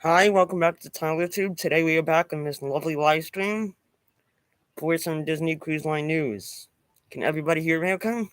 Hi, welcome back to Tyler Tube. Today we are back on this lovely live stream for some Disney Cruise Line news. Can everybody hear me okay?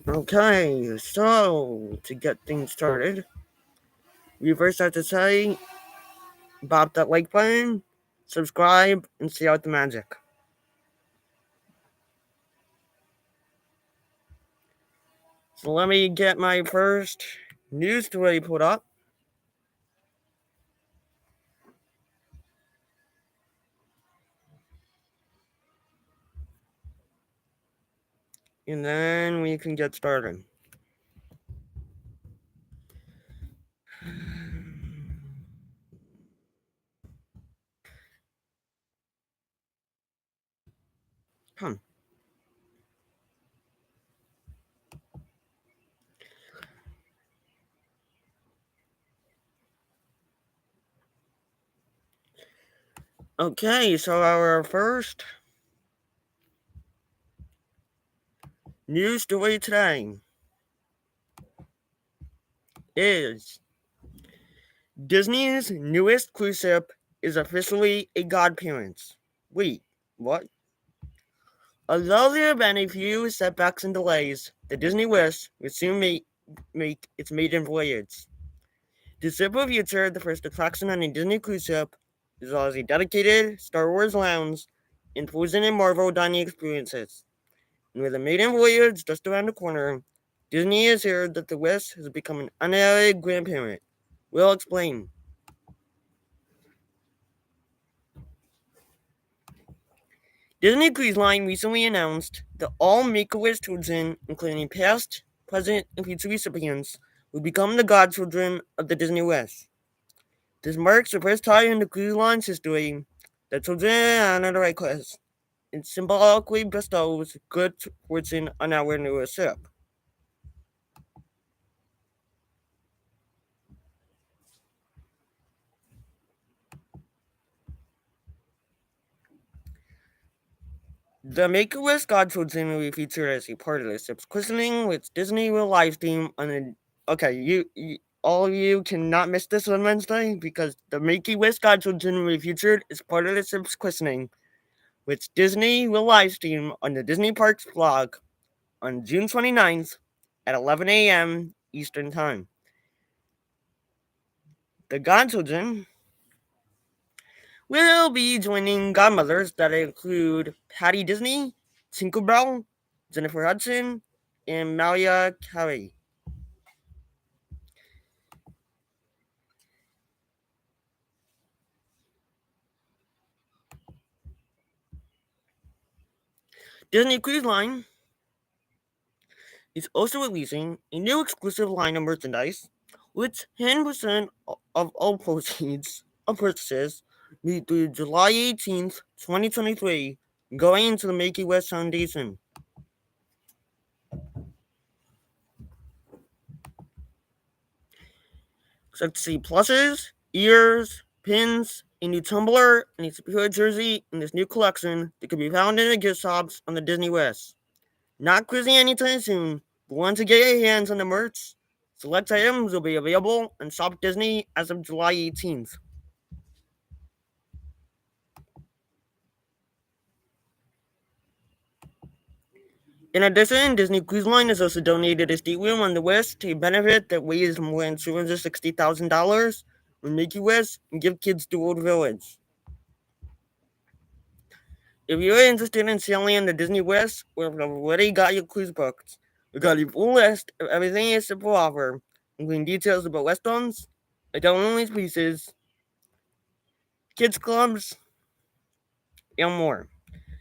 Okay, so to get things started, we first have to say, bop that like button, subscribe, and see out the magic. So let me get my first news story put up. And then we can get started. Huh. Okay, so our first news story today is Disney's newest cruise ship is officially a godparent. Wait, what? Although there have been a few setbacks and delays, the Disney Wish will soon make its maiden voyage. The ship will feature the first attraction on a Disney cruise ship, as well as a dedicated Star Wars lounge and Frozen and Marvel dining experiences. And with the maiden voyage just around the corner, Disney has heard that the Wish has become an honorary grandparent. We'll explain. Disney Cruise Line recently announced that all Make-A-Wish children, including past, present, and future recipients, will become the godchildren of the Disney Wish. This marks the first time in the cruise line's history that children honor the request and symbolically bestows good fortune on our newest ship. The Make-A-Wish godchildren will be featured as a part of the ship's christening, which Disney will live stream on the. Okay, all of you cannot miss this on Wednesday because the Make-A-Wish godchildren will be featured as part of the ship's christening, which Disney will live stream on the Disney Parks blog on June 29th at 11 a.m. Eastern Time. The godchildren will be joining godmothers that include Patty Disney, Tinkerbell, Jennifer Hudson, and Malia Carey. Disney Cruise Line is also releasing a new exclusive line of merchandise, with 10% of all proceeds of purchases made through July 18th, 2023, going into the Make-A-Wish Foundation. Expect to see plushes, ears, pins, a new tumbler, and a superhero jersey in this new collection that can be found in the gift shops on the Disney Wish. Not cruising anytime soon, but once you get your hands on the merch, select items will be available on Shop Disney as of July 18th. In addition, Disney Cruise Line has also donated a stateroom on the Wish to a benefit that weighs more than $260,000 for Make-A-Wish and Give Kids to World Village. If you're interested in sailing on the Disney West, we've already got your cruise booked. We got a full list of everything it's to offer, including details about restaurants, adult-only species, kids clubs, and more.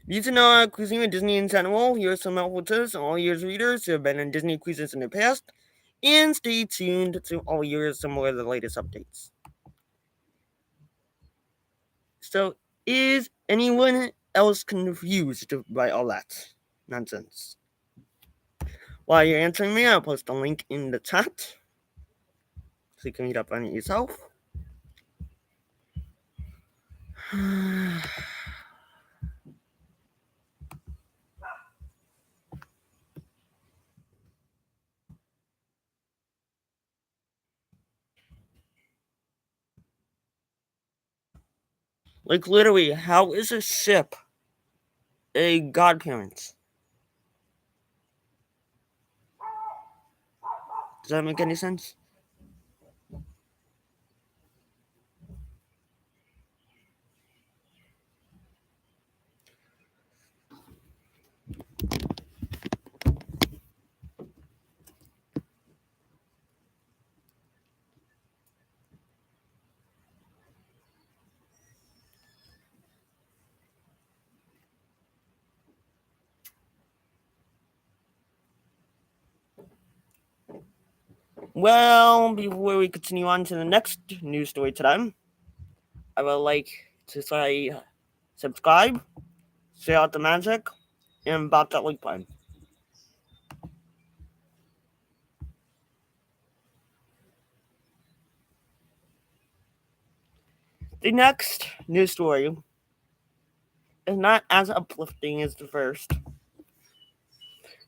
Need to know cruising with Disney in general? Here are some helpful tips on all years readers who have been on Disney cruises in the past, and stay tuned to all years some more of the latest updates. So, is anyone else confused by all that nonsense? While you're answering me, I'll post a link in the chat so you can read up on it yourself. Like, literally, how is a ship a godparent? Does that make any sense? Well, before we continue on to the next news story today, I would like to say subscribe, share out the magic, and about that like button. The next news story is not as uplifting as the first,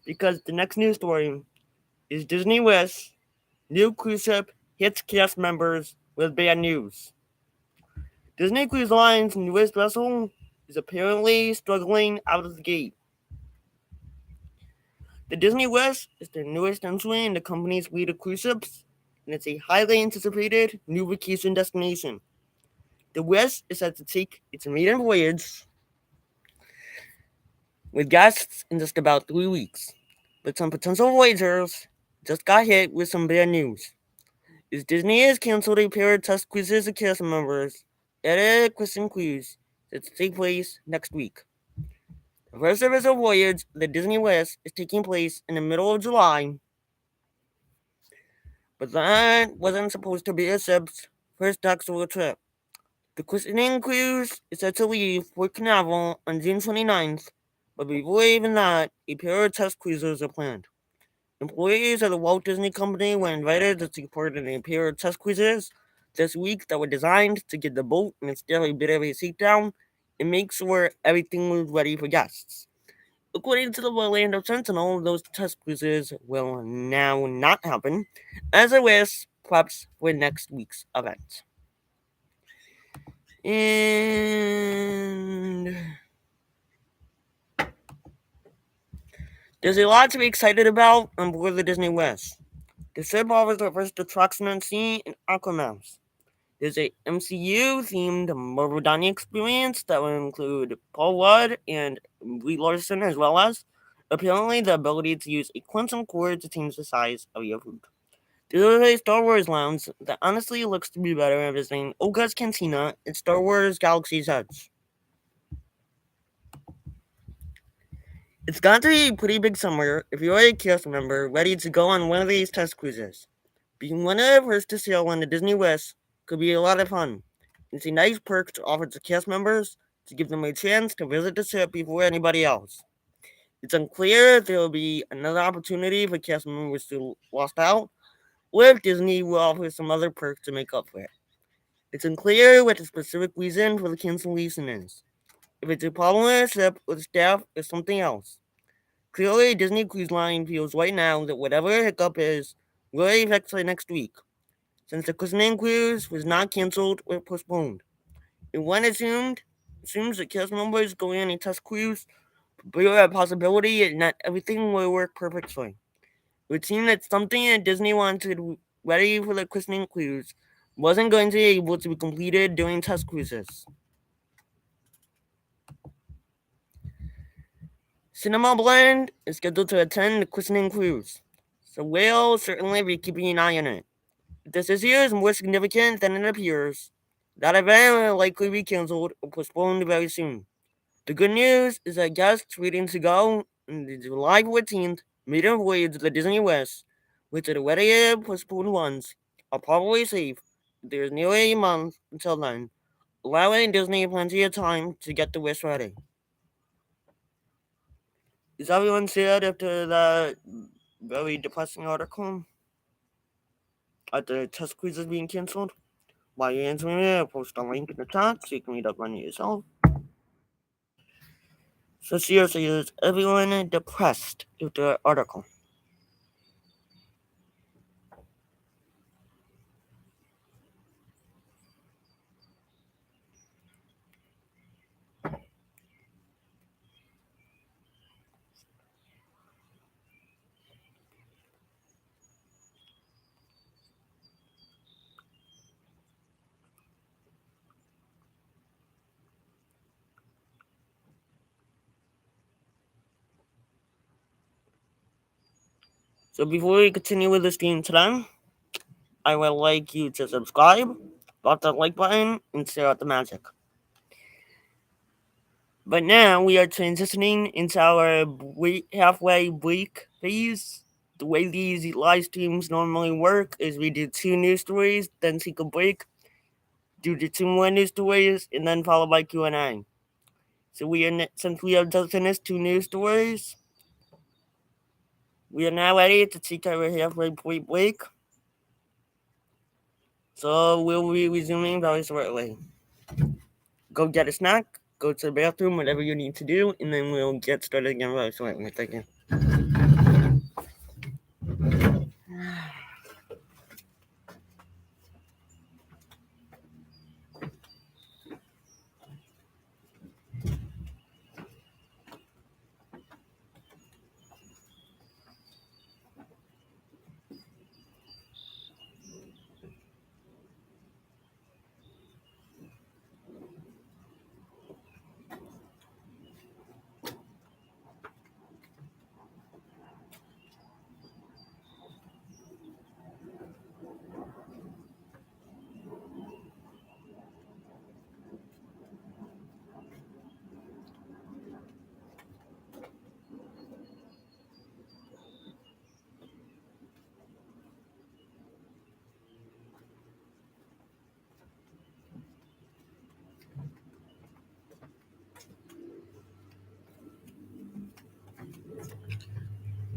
because the next news story is Disney Wish new cruise ship hits cast members with bad news. Disney Cruise Line's newest vessel is apparently struggling out of the gate. The Disney Wish is the newest entry in the company's fleet of cruise ships, and it's a highly anticipated new vacation destination. The Wish is set to take its maiden voyage with guests in just about 3 weeks, but some potential voyagers just got hit with some bad news. As Disney has canceled a pair of test cruises of cast members at a Christian cruise that's to take place next week. The first official voyage of the Disney Wish is taking place in the middle of July, but that wasn't supposed to be a ship's first solo trip. The Christian cruise is set to leave Port Canaveral on June 29th, but before even that, a pair of test cruises are planned. Employees of the Walt Disney Company were invited to take part in a pair of test cruises this week that were designed to get the boat in its daily bit of a shakedown and make sure everything was ready for guests. According to the Orlando Sentinel, those test cruises will now not happen, as the Wish preps for next week's event. And there's a lot to be excited about on board the Disney Wish. The ship offers the first attraction on sea in Aquamouse. There's a MCU-themed Marvel dining experience that will include Paul Rudd and Brie Larson, as well as, apparently, the ability to use a quantum cord to change the size of your food. There's a Star Wars lounge that honestly looks to be better than visiting Oga's Cantina at Star Wars Galaxy's Edge. It's got to be a pretty big summer if you're a cast member ready to go on one of these test cruises. Being one of the first to sail on the Disney Wish could be a lot of fun. It's a nice perk to offer to cast members to give them a chance to visit the ship before anybody else. It's unclear if there will be another opportunity for cast members who lost out, or if Disney will offer some other perks to make up for it. It's unclear what the specific reason for the cancellation is. If it's a problem with the ship, with staff, or something else. Clearly, Disney Cruise Line feels right now that whatever hiccup is will affect the next week, since the christening cruise was not canceled or postponed. And one assumes that cast members going on a test cruise, but there a possibility that not everything will work perfectly. It would seem that something that Disney wanted ready for the christening cruise wasn't going to be able to be completed during test cruises. Cinema Blend is scheduled to attend the christening cruise, so we'll certainly be keeping an eye on it. If this issue is more significant than it appears, that event will likely be canceled or postponed very soon. The good news is that guests waiting to go on the July 14th maiden voyage to the Disney West, which are already postponed ones, are probably safe. There's nearly a month until then, allowing Disney plenty of time to get the West ready. Is everyone sad after that very depressing article at the test quizzes being canceled? While you're answering it, I'll post a link in the chat so you can read up on it yourself. So seriously, is everyone depressed after the article? So before we continue with the stream today, I would like you to subscribe, hit that like button, and share out the magic. But now we are transitioning into our halfway break phase. The way these live streams normally work is we do 2 news stories, then take a break, do the 2 more news stories, and then followed by Q&A. So since we have just finished 2 news stories, we are now ready to take our halfway break. So we'll be resuming very shortly. Go get a snack, go to the bathroom, whatever you need to do, and then we'll get started again very shortly. Thank you.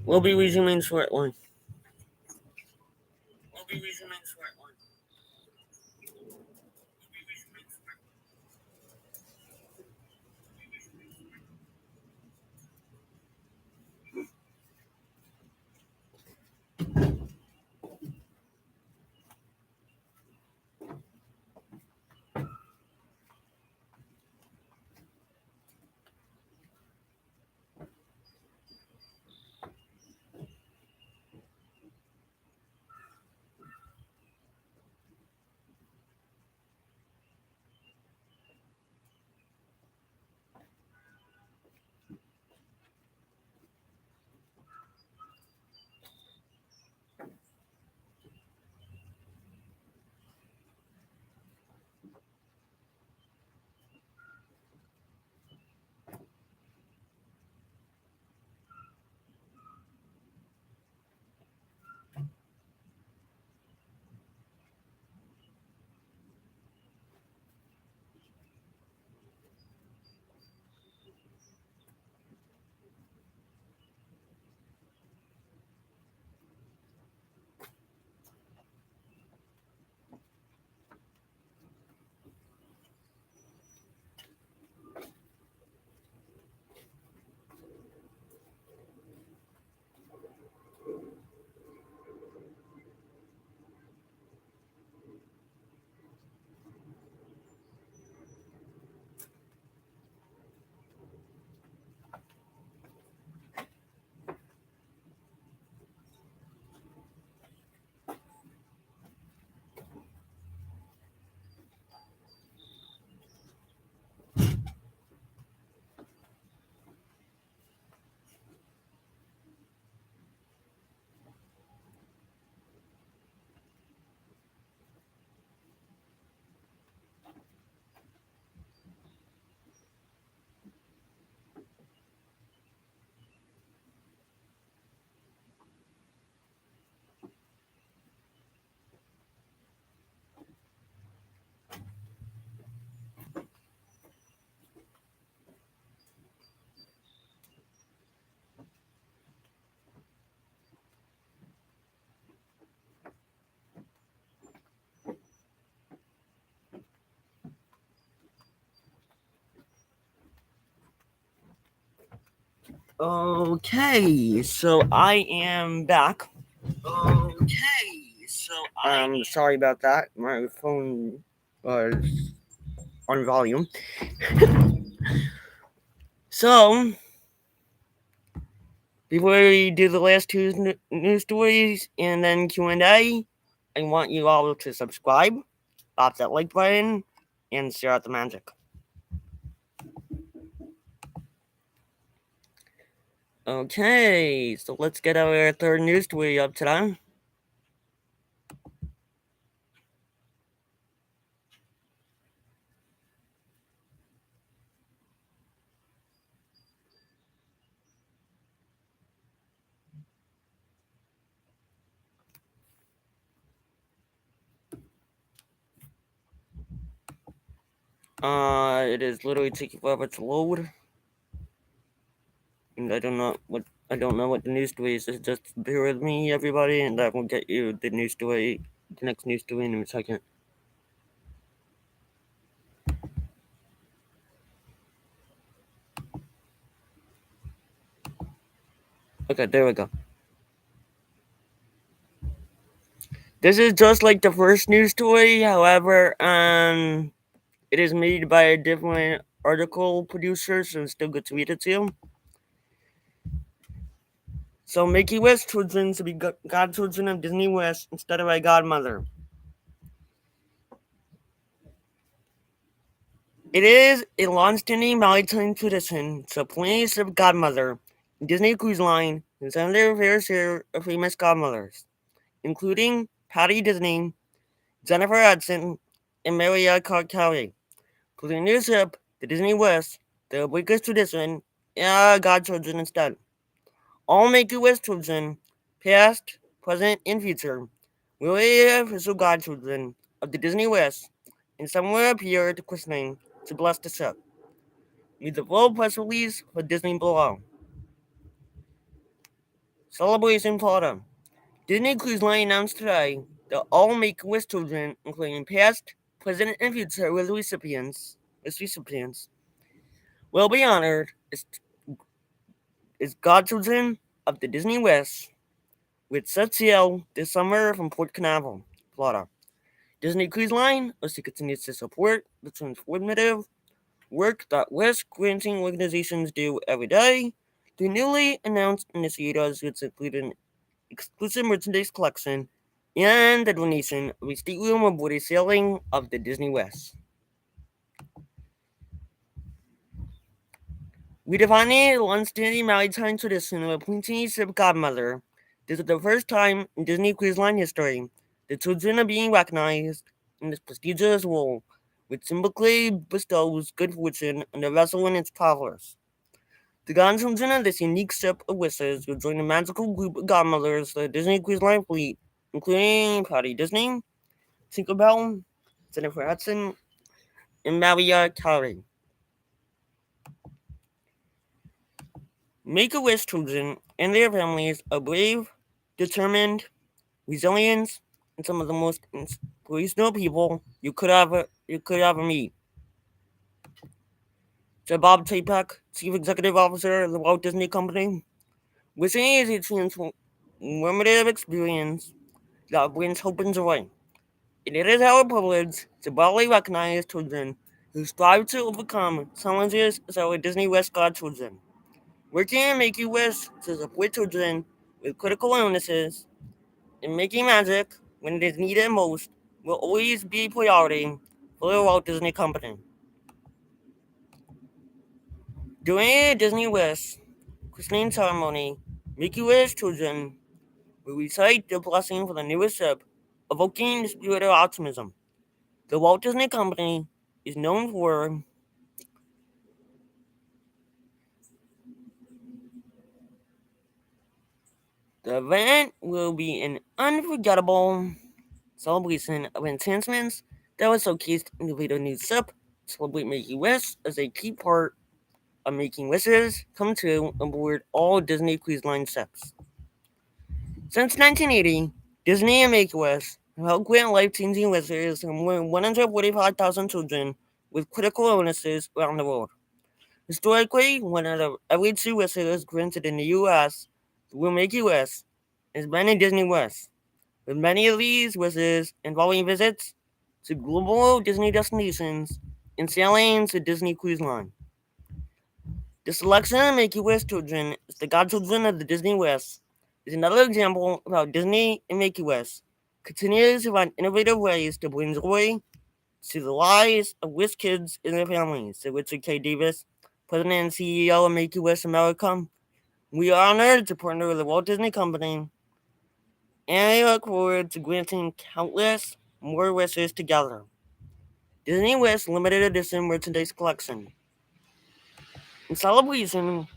We'll be resuming shortly. Okay, so I am back. Sorry about that. My phone was on volume. So, before we do the last two news stories and then Q&A, I want you all to subscribe, pop that like button, and share out the magic. Okay, so let's get our third news story up today. It is literally taking forever to load, and I don't know what the news story is. Just bear with me, everybody, and I will get you the news story, the next news story in a second. Okay, there we go. This is just like the first news story, however, it is made by a different article producer, so it's still good to read it to you. So Mickey West children to be godchildren of Disney West instead of a godmother. It is a long-standing maritime tradition to place a godmother in Disney Cruise Line and send their fair share of famous godmothers, including Patty Disney, Jennifer Hudson, and Mariah Carey. For the new ship, the Disney West, the biggest tradition, godchildren instead. All Make a Wish children, past, present, and future, will be official godchildren of the Disney West, and some will appear at the christening to bless the ship. Read the full press release for Disney below. Celebration Florida. Disney Cruise Line announced today that all Make-A-Wish children, including past, present, and future recipients, will be honored as godchildren of the Disney West, with set sail this summer from Port Canaveral, Florida. Disney Cruise Line also continues to support the transformative work that West granting organizations do every day. The newly announced initiatives, which include an exclusive merchandise collection and the donation of a stateroom aboard a sailing of the Disney West. Redefining a long-standing maritime tradition of appointing a ship godmother, this is the first time in Disney Cruise Line history that children are being recognized in this prestigious role, which symbolically bestows good fortune on the vessel and its travelers. The godchildren of this unique ship of wishes will join a magical group of godmothers of the Disney Cruise Line fleet, including Patty Disney, Tinkerbell, Jennifer Hudson, and Mariah Carey. Make-A-Wish children and their families are brave, determined, resilient, and some of the most inspirational people you could ever meet. Said Bob Chapek, Chief Executive Officer of the Walt Disney Company. Wishing is a transformative experience that brings hope and joy. And it is our privilege to broadly recognize children who strive to overcome challenges as our Disney West godchildren. Working in Make-A-Wish to support children with critical illnesses and making magic when it is needed most will always be a priority for the Walt Disney Company. During a Disney Wish christening ceremony, Make-A-Wish children will recite the blessing for the newest ship, evoking the spirit of optimism. The Walt Disney Company is known for the event will be an unforgettable celebration of enhancements that was showcased in the later new ship. Celebrate Making Wish as a key part of making wishes come true aboard all Disney Cruise Line ships. Since 1980, Disney and Make-A-Wish have helped grant life-changing wishes to more than 145,000 children with critical illnesses around the world. Historically, one out of every two wishes granted in the U.S. will make U.S. has been a Disney wish, with many of these wishes involving visits to global Disney destinations and sailings to Disney Cruise Line. The selection of Make-A-Wish children as the godchildren of the Disney Wish is another example of how Disney and Make-A-Wish continues to find innovative ways to bring joy to the lives of Wish kids and their families, said Richard K. Davis, President and CEO of Make-A-Wish America. We are honored to partner with the Walt Disney Company, and we look forward to granting countless more wishes together. Disney Wish Limited Edition Merchandise Collection. In celebration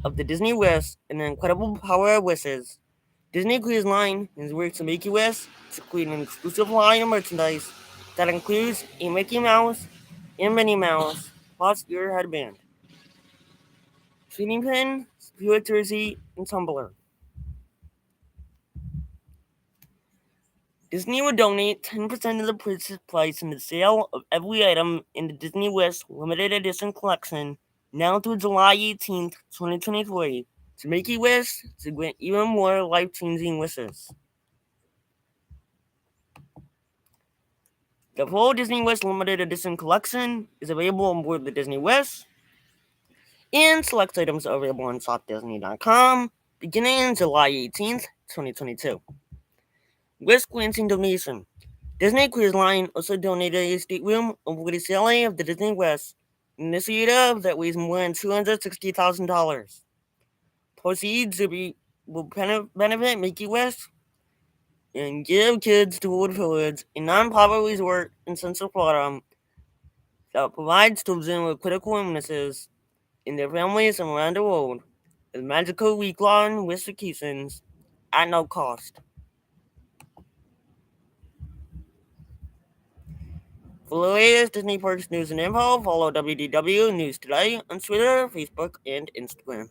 of the Disney Wish and the incredible power of wishes, Disney Cruise Line has worked to make Wish to create an exclusive line of merchandise that includes a Mickey Mouse and Minnie Mouse plus your headband, shooting pin, spirit jersey, and tumbler. Disney would donate 10% of the purchase price in the sale of every item in the Disney Wish limited edition collection now through July 18th, 2023, to make a wish to grant even more life-changing wishes. The full Disney Wish limited edition collection is available on board the Disney Wish, and select items are available on shopdisney.com beginning July 18th, 2022. Wish granting donation. Disney Cruise Line also donated a stateroom over the sailing of the Disney Wish, an initiative that weighs more than $260,000. Proceeds will benefit Make-A-Wish and Give Kids to World Village, a non-profit resort in Central Florida that provides children with critical illnesses and their families around the world with magical week-long wish vacations at no cost. For the latest Disney Parks news and info, follow WDW News Today on Twitter, Facebook, and Instagram.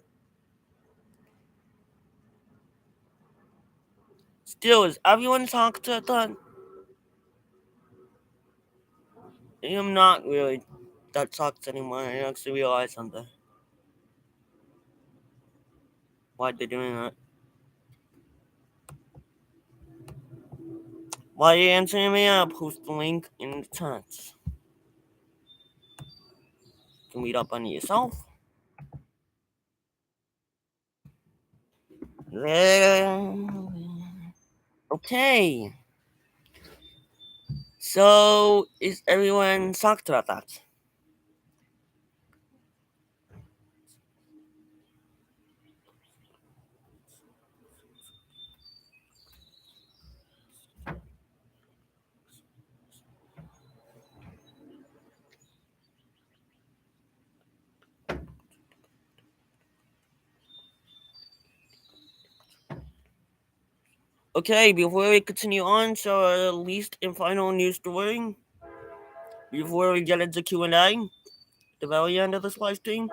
Still, is everyone talked at that? I am not really that sucks anymore. I actually realized something. Why they doing that? Why are you answering me? I'll post the link in the chat. You can read up on it yourself. Okay. So, is everyone shocked about that? Okay, before we continue on to our least and final news story, before we get into Q&A, the very end of this live stream,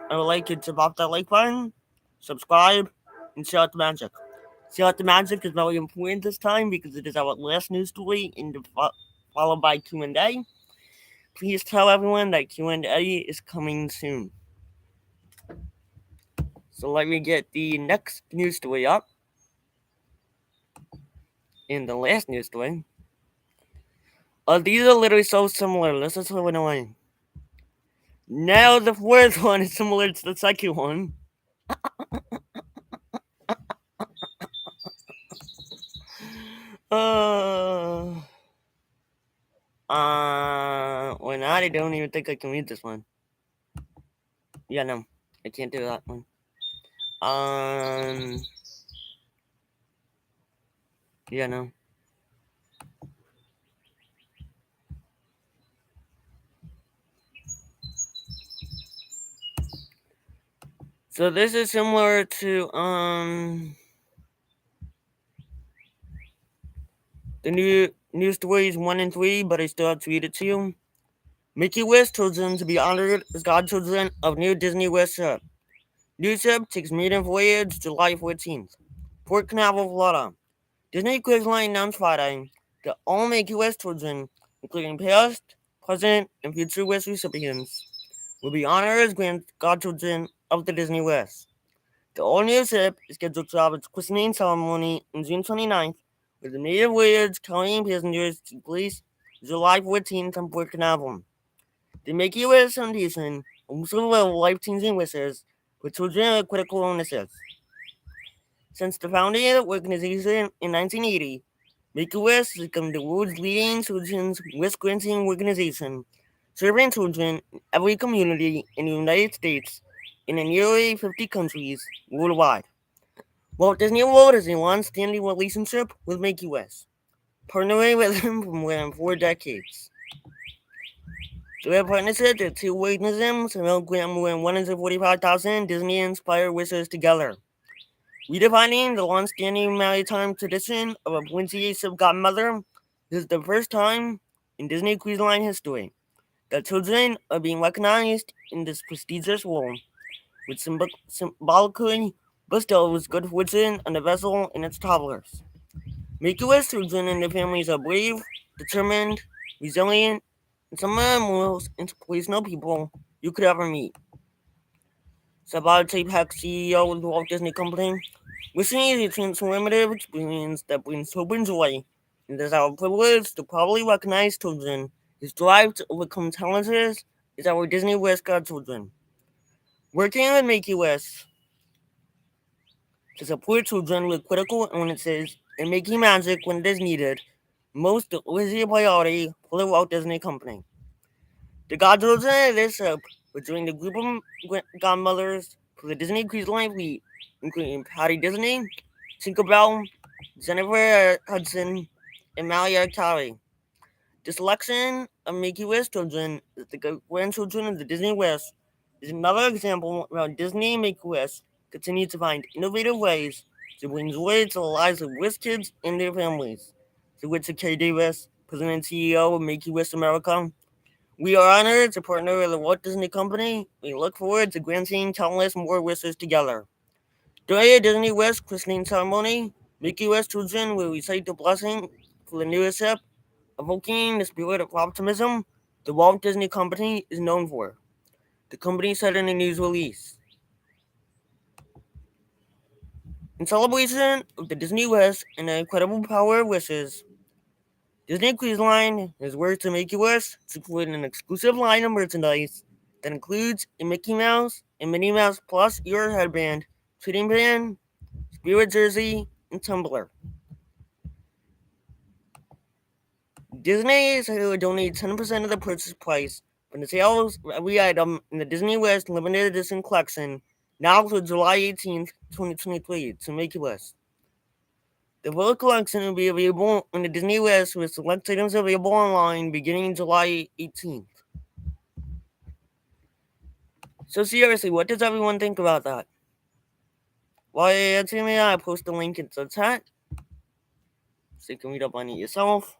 I would like you to pop that like button, subscribe, and share out the magic. Share out the magic is very important this time because it is our last news story followed by Q&A. Please tell everyone that Q&A is coming soon. So let me get the next news story up. In the last news story. These are literally so similar. This is so annoying. Now the fourth one is similar to the second one. Or not, I don't even think I can read this one. Yeah, no. I can't do that one. Yeah, no. So this is similar to, the new news stories 1 and 3, but I still have to read it to you. Make-A-Wish children to be honored as godchildren of new Disney Wish ship. New ship takes maiden voyage July 14th. Port Canaveral, Florida. Disney Cruise Line announced Friday that all Make-A-Wish children, including past, present, and future Wish recipients, will be honored as godchildren of the Disney West. The all-new ship is scheduled to have its christening ceremony on June 29th, with the native voyage carrying passengers to place July 14th on Port Canaveral. The Make Wish Foundation also will life-changing wishes for children with critical illnesses. Since the founding of the organization in 1980, Make-A-Wish has become the world's leading children's wish-granting organization, serving children in every community in the United States and in nearly 50 countries worldwide. Walt Disney World has a long-standing relationship with Make-A-Wish, partnering with them for more than 4 decades. Through their partnership, the two organisms have helped grant more than 145,000 Disney-inspired wishes together, redefining the long-standing maritime tradition of appointing a ship godmother. This is the first time in Disney Cruise Line history that children are being recognized in this prestigious role, which symbolically bestows good fortune on the vessel and its travelers. Make-A-Wish children and their families are brave, determined, resilient, and some of the most inspirational people you could ever meet. Sabat Peck, CEO of the Walt Disney Company, wishing is a transformative experience that brings hope and joy. It is our privilege to proudly recognize children whose drive to overcome challenges is our Disney Wish godchildren. Working with Make-A-Wish to support children with critical illnesses and making magic when it is needed, most is a priority for the Walt Disney Company. The godchildren of this ship were joined the group of godmothers for the Disney Cruise Line fleet, including Patty Disney, Tinkerbell, Jennifer Hudson, and Malia Carey. The selection of Make-A-Wish children as the grandchildren of the Disney West is another example of how Disney and Make-A-Wish continue to find innovative ways to bring joy to the lives of Wish kids and their families. To Richard K. Davis, President and CEO of Make-A-Wish America, we are honored to partner with the Walt Disney Company. We look forward to granting countless more wishes together. During a Disney Wish christening ceremony, Make-A-Wish children will recite the blessing for the newest ship, evoking the spirit of optimism the Walt Disney Company is known for. The company said in a news release. In celebration of the Disney Wish and the incredible power of wishes, Disney Cruise Line has worked to Make-A-Wish to create an exclusive line of merchandise that includes a Mickey Mouse and Minnie Mouse Plus ear headband, trading band, spirit jersey, and tumbler. Disney is who would donate 10% of the purchase price from the sales of every item in the Disney Wish limited edition collection now through July 18th, 2023 to Make-A-Wish. The full collection will be available on the Disney Wish with select items available online beginning July 18th. So seriously, what does everyone think about that? Why answer me? I post the link in the chat so you can read up on it yourself.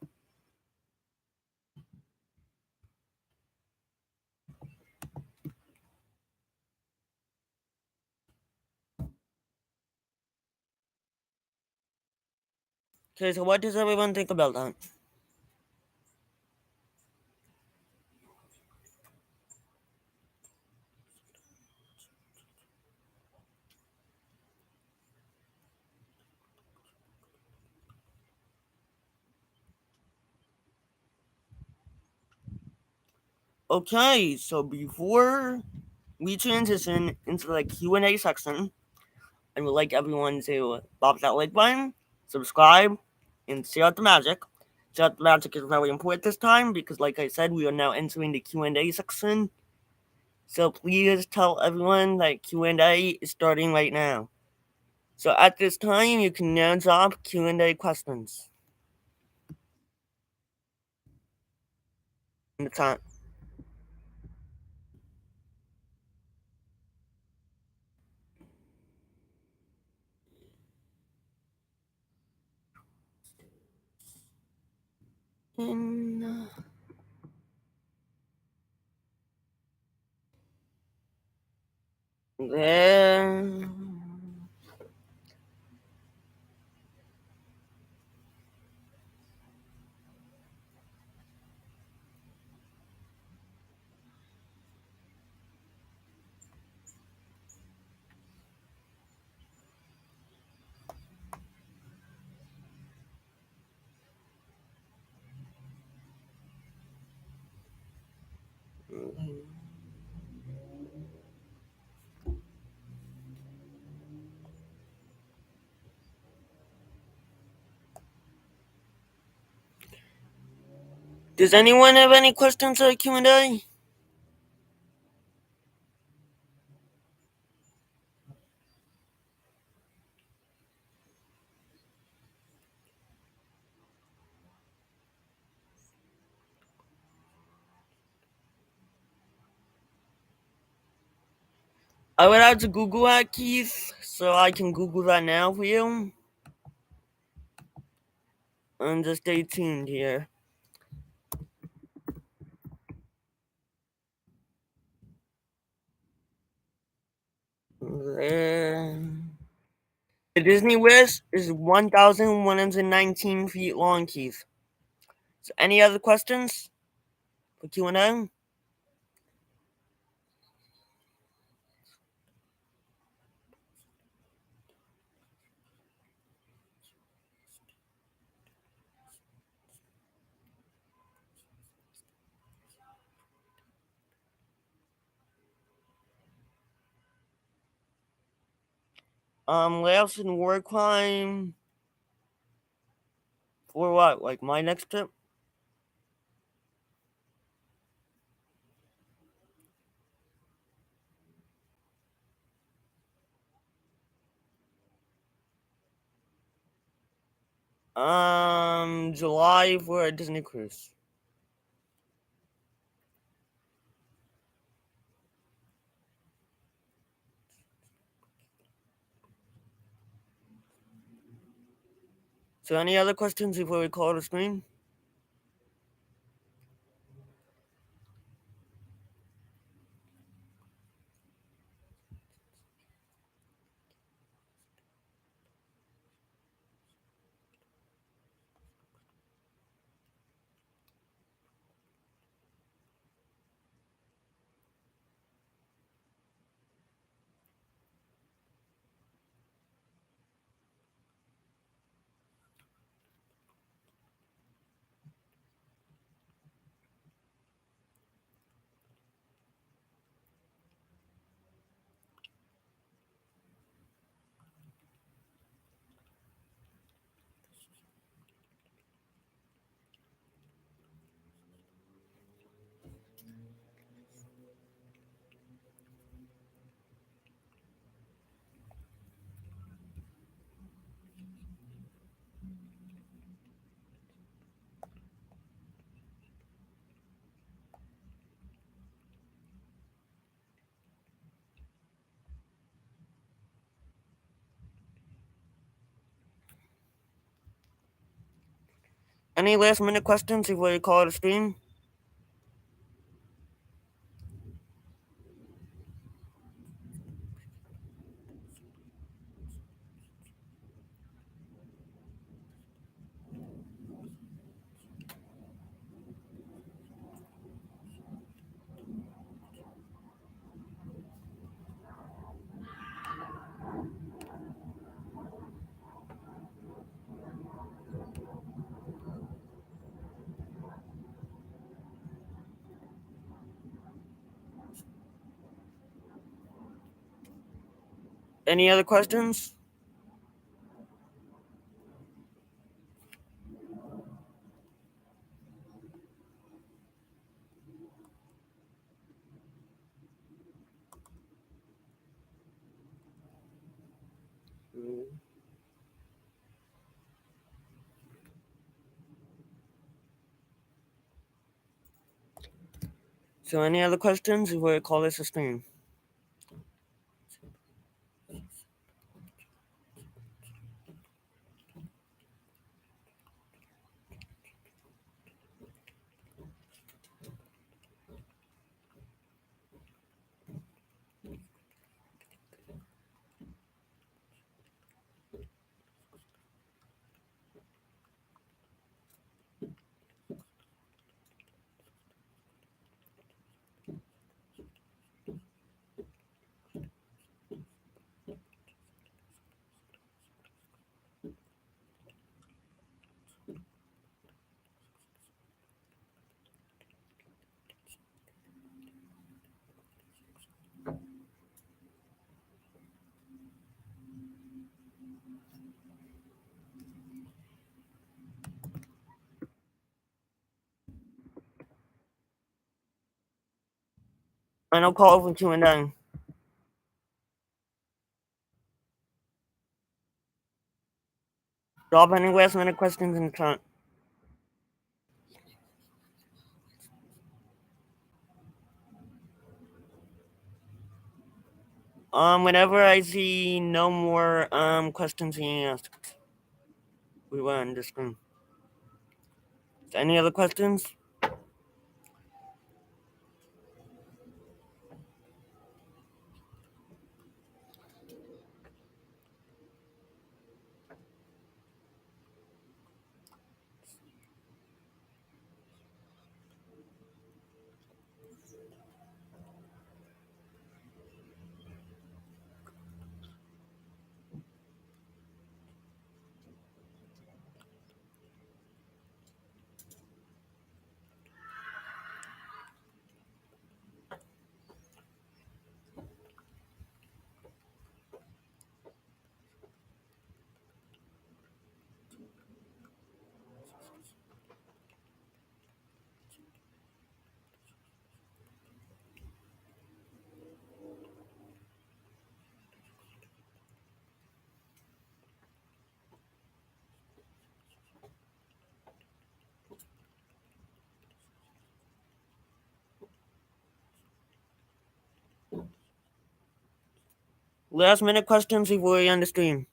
Okay, so what does everyone think about that? Okay, so before we transition into the Q&A section, I would like everyone to pop that like button, subscribe, and share out the magic. Share out the magic is very important this time because, like I said, we are now entering the Q&A section. So please tell everyone that Q&A is starting right now. So at this time, you can now drop Q&A questions in the chat. And then Does anyone have any questions for Q&A? I would have to Google that, Keith, so I can Google that now for you. And just stay tuned here. The Disney Wish is 1,119 feet long, Keith. So any other questions for Q&A? Layoffs and war crime for what? Like my next trip? July for a Disney cruise. So any other questions before we call it a stream? Any last minute questions before we call it a stream? Any other questions? So any other questions before we call this a stream? Final call for Q&A. Drop any last minute questions in the chat. Whenever I see no more questions being asked, we will end the screen. Any other questions? Last minute questions before we end the stream.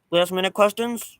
Last minute questions?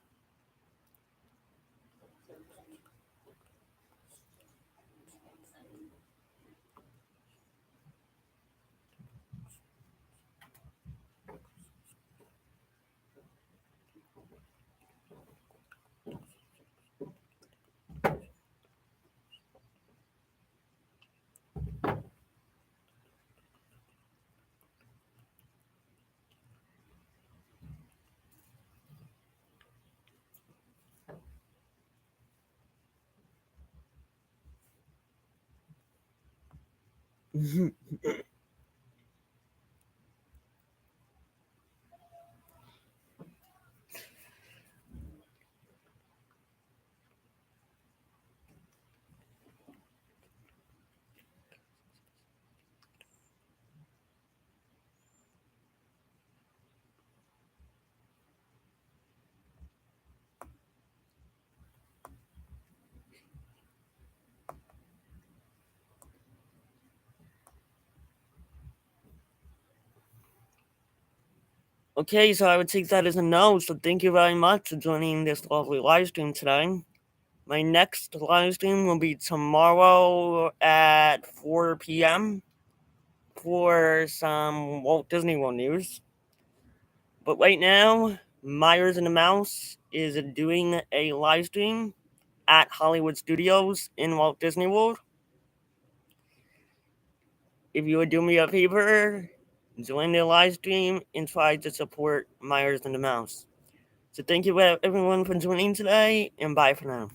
Okay, so I would take that as a no. So thank you very much for joining this lovely live stream today. My next live stream will be tomorrow at 4 p.m. for some Walt Disney World news. But right now, Myers and the Mouse is doing a live stream at Hollywood Studios in Walt Disney World. If you would do me a favor, join the live stream and try to support Myers and the Mouse. So thank you everyone for joining today, and bye for now.